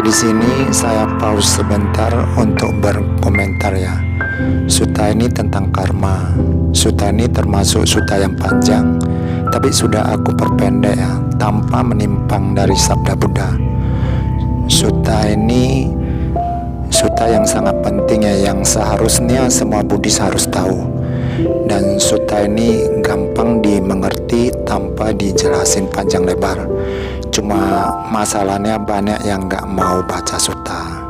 Di sini saya pause sebentar untuk berkomentar ya. Sutta ini tentang karma. Sutta ini termasuk sutta yang panjang, tapi sudah aku perpendek ya, tanpa menyimpang dari sabda Buddha. Sutta ini sutta yang sangat penting ya, yang seharusnya semua Buddhis harus tahu. Dan sutta ini gampang dimengerti tanpa dijelasin panjang lebar. Cuma masalahnya banyak yang gak mau baca sutta.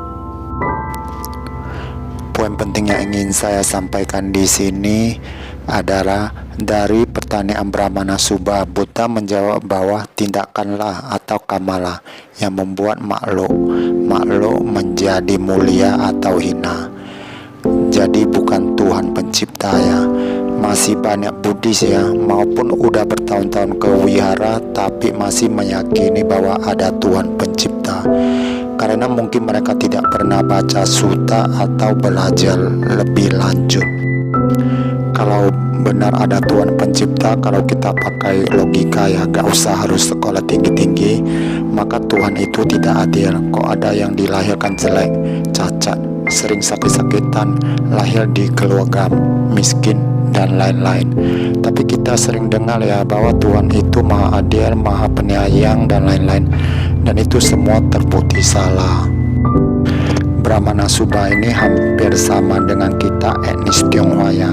Poin penting yang ingin saya sampaikan di sini adalah dari pertanyaan Brahmana Subha, Buddha menjawab bahwa tindakanlah atau kamalah yang membuat makhluk menjadi mulia atau hina. Jadi bukan Tuhan pencipta ya. Masih banyak Buddhis ya, maupun udah bertahun-tahun ke wihara, tapi masih meyakini bahwa ada Tuhan pencipta. Karena mungkin mereka tidak pernah baca sutta atau belajar lebih lanjut. Kalau benar ada Tuhan pencipta, kalau kita pakai logika ya, gak usah harus sekolah tinggi-tinggi, maka Tuhan itu tidak adil. Kok ada yang dilahirkan jelek, cacat, sering sakit-sakitan, lahir di keluarga miskin, dan lain-lain. Tapi kita sering dengar ya bahwa Tuhan itu maha adil, maha penyayang, dan lain-lain. Dan itu semua terbukti salah. Brahmana Subha ini hampir sama dengan kita etnis Tionghoa ya.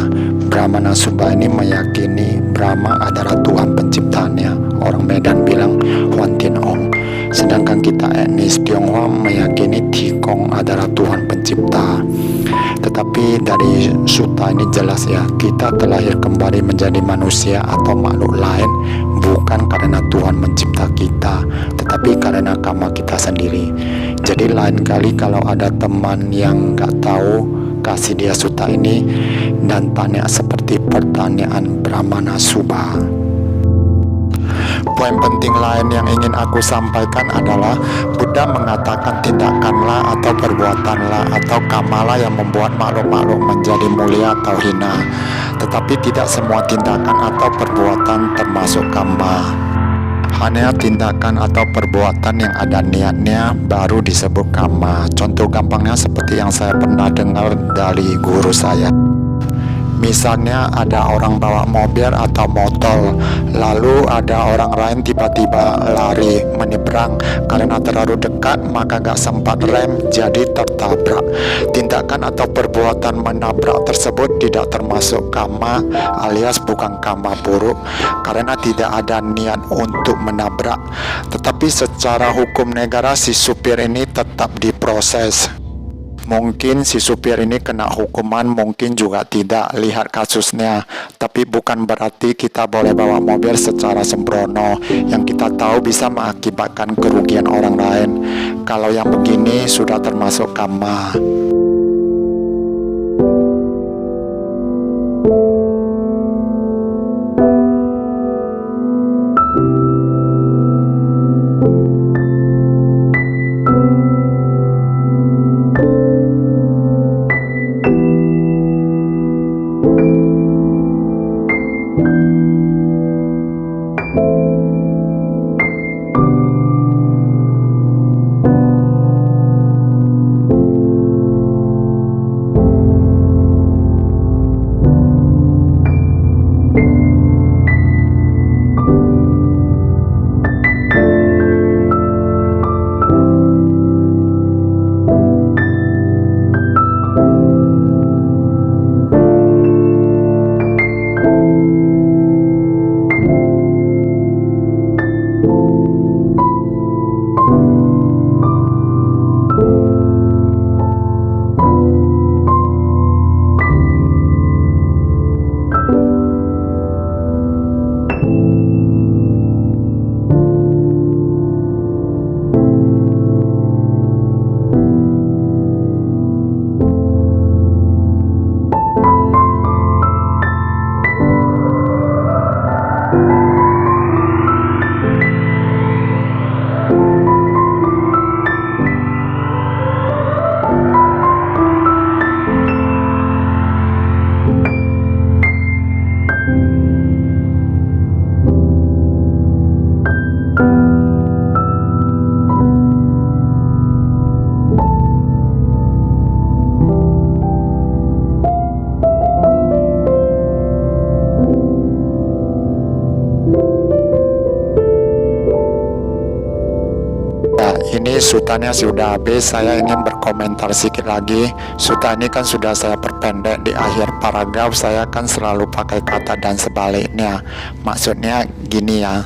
Brahmana Subha ini meyakini Brahma adalah Tuhan penciptanya. Orang Medan bilang Huan Tin Ong. Sedangkan kita etnis Tionghoa meyakini Tikong adalah Tuhan pencipta. Tetapi dari sutta ini jelas ya, kita terlahir kembali menjadi manusia atau makhluk lain bukan karena Tuhan mencipta kita, tetapi karena karma kita sendiri. Jadi lain kali kalau ada teman yang gak tahu, kasih dia sutta ini dan tanya seperti pertanyaan Brahmana Subha. Poin penting lain yang ingin aku sampaikan adalah Buddha mengatakan tindakanlah atau perbuatanlah atau kamalah yang membuat makhluk-makhluk menjadi mulia atau hina. Tetapi tidak semua tindakan atau perbuatan termasuk kamma. Hanya tindakan atau perbuatan yang ada niatnya baru disebut kamma. Contoh gampangnya seperti yang saya pernah dengar dari guru saya. Misalnya ada orang bawa mobil atau motor, lalu ada orang lain tiba-tiba lari menyeberang karena terlalu dekat, maka gak sempat rem, jadi tertabrak. Tindakan atau perbuatan menabrak tersebut tidak termasuk kamma, alias bukan kamma buruk, karena tidak ada niat untuk menabrak. Tetapi secara hukum negara si supir ini tetap diproses. Mungkin si supir ini kena hukuman, mungkin juga tidak, lihat kasusnya. Tapi bukan berarti kita boleh bawa mobil secara sembrono yang kita tahu bisa mengakibatkan kerugian orang lain. Kalau yang begini sudah termasuk kamma. sutanya sudah habis. Saya ingin berkomentar sedikit lagi. Suta ini kan sudah saya perpendek. Di akhir paragraf saya kan selalu pakai kata dan sebaliknya. Maksudnya gini ya.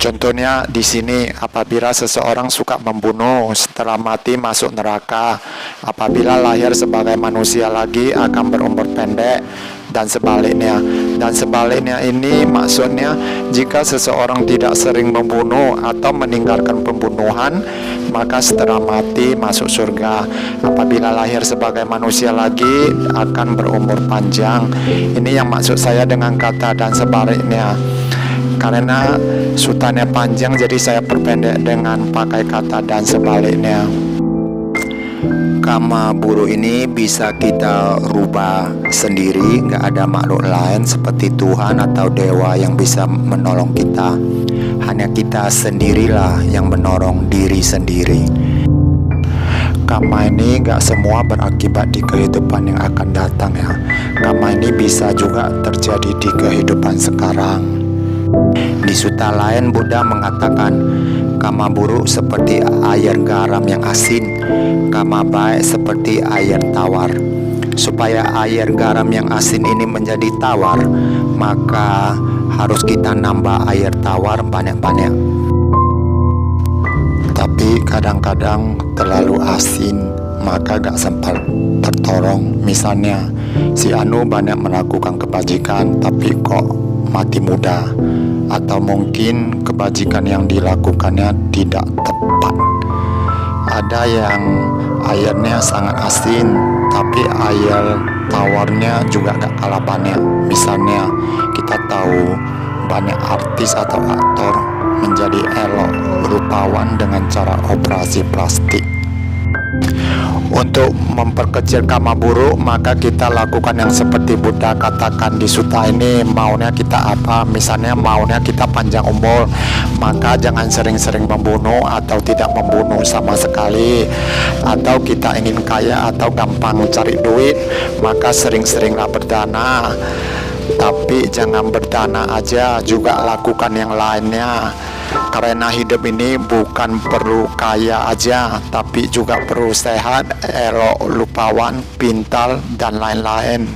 Contohnya di sini, apabila seseorang suka membunuh, setelah mati masuk neraka. Apabila lahir sebagai manusia lagi akan berumur pendek, dan sebaliknya. Dan sebaliknya ini maksudnya jika seseorang tidak sering membunuh atau meninggalkan pembunuhan, maka setelah mati masuk surga. Apabila lahir sebagai manusia lagi akan berumur panjang. Ini yang maksud saya dengan kata dan sebaliknya. Karena sutanya panjang, jadi saya perpendek dengan pakai kata dan sebaliknya. Kama buruk ini bisa kita rubah sendiri. Gak ada makhluk lain seperti Tuhan atau dewa yang bisa menolong kita. Hanya kita sendirilah yang menolong diri sendiri. Kama ini gak semua berakibat di kehidupan yang akan datang ya. Kama ini bisa juga terjadi di kehidupan sekarang. Di suta lain Buddha mengatakan kama buruk seperti air garam yang asin, kama baik seperti air tawar. Supaya air garam yang asin ini menjadi tawar, maka harus kita nambah air tawar banyak-banyak. Tapi kadang-kadang terlalu asin, maka gak sempat tertolong. Misalnya si Anu banyak melakukan kebajikan tapi kok mati muda, atau mungkin kebajikan yang dilakukannya tidak tepat. Ada yang airnya sangat asin tapi air tawarnya juga gak kalah banyak. Misalnya kita tahu banyak artis atau aktor menjadi elok rupawan dengan cara operasi plastik. Untuk memperkecil kama buruk, maka kita lakukan yang seperti Buddha katakan di suta ini. Maunya kita apa? Misalnya maunya kita panjang umur, maka jangan sering-sering membunuh atau tidak membunuh sama sekali. Atau kita ingin kaya atau gampang cari duit, maka sering-seringlah berdana. Tapi jangan berdana aja, juga lakukan yang lainnya. Karena hidup ini bukan perlu kaya aja, tapi juga perlu sehat, elok, rupawan, pintar, dan lain-lain.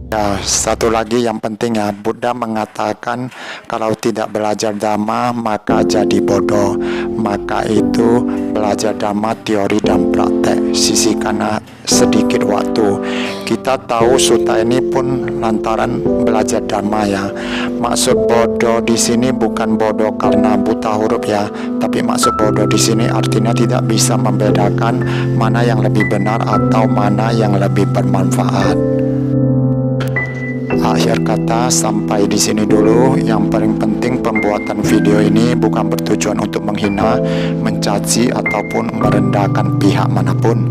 Ya, satu lagi yang penting ya, Buddha mengatakan kalau tidak belajar dhamma maka jadi bodoh. Maka itu belajar dhamma teori dan praktek, sisihkan sedikit waktu. Kita tahu suta ini pun lantaran belajar dhamma ya. Maksud bodoh di sini bukan bodoh karena buta huruf ya, tapi maksud bodoh di sini artinya tidak bisa membedakan mana yang lebih benar atau mana yang lebih bermanfaat. Akhir kata sampai di sini dulu. Yang paling penting pembuatan video ini bukan bertujuan untuk menghina, mencaci ataupun merendahkan pihak manapun.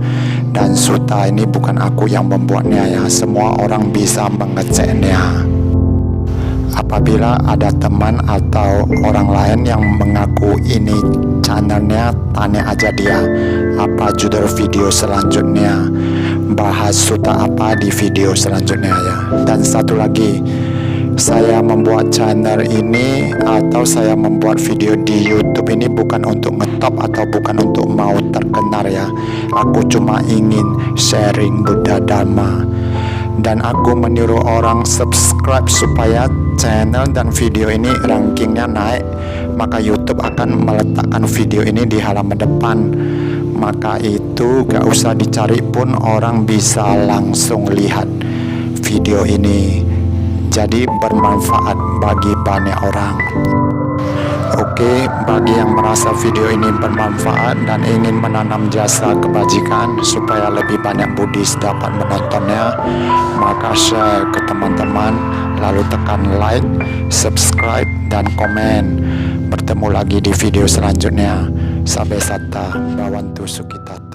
Dan suta ini bukan aku yang membuatnya ya. Semua orang bisa mengeceknya. Apabila ada teman atau orang lain yang mengaku ini channelnya, tanya aja dia apa judul video selanjutnya, bahas suta apa di video selanjutnya ya. Dan satu lagi, saya membuat channel ini atau saya membuat video di YouTube ini bukan untuk ngetop atau bukan untuk mau terkenal ya. Aku cuma ingin sharing Buddha Dhamma, dan aku meniru orang subscribe supaya channel dan video ini rankingnya naik. Maka YouTube akan meletakkan video ini di halaman depan. Maka itu gak usah dicari pun orang bisa langsung lihat video ini. Jadi bermanfaat bagi banyak orang. Oke, bagi yang merasa video ini bermanfaat dan ingin menanam jasa kebajikan supaya lebih banyak Buddhis dapat menontonnya, maka share ke teman-teman, lalu tekan like, subscribe, dan komen. Bertemu lagi di video selanjutnya. Sabe Satta Bhavantu Sukhitata.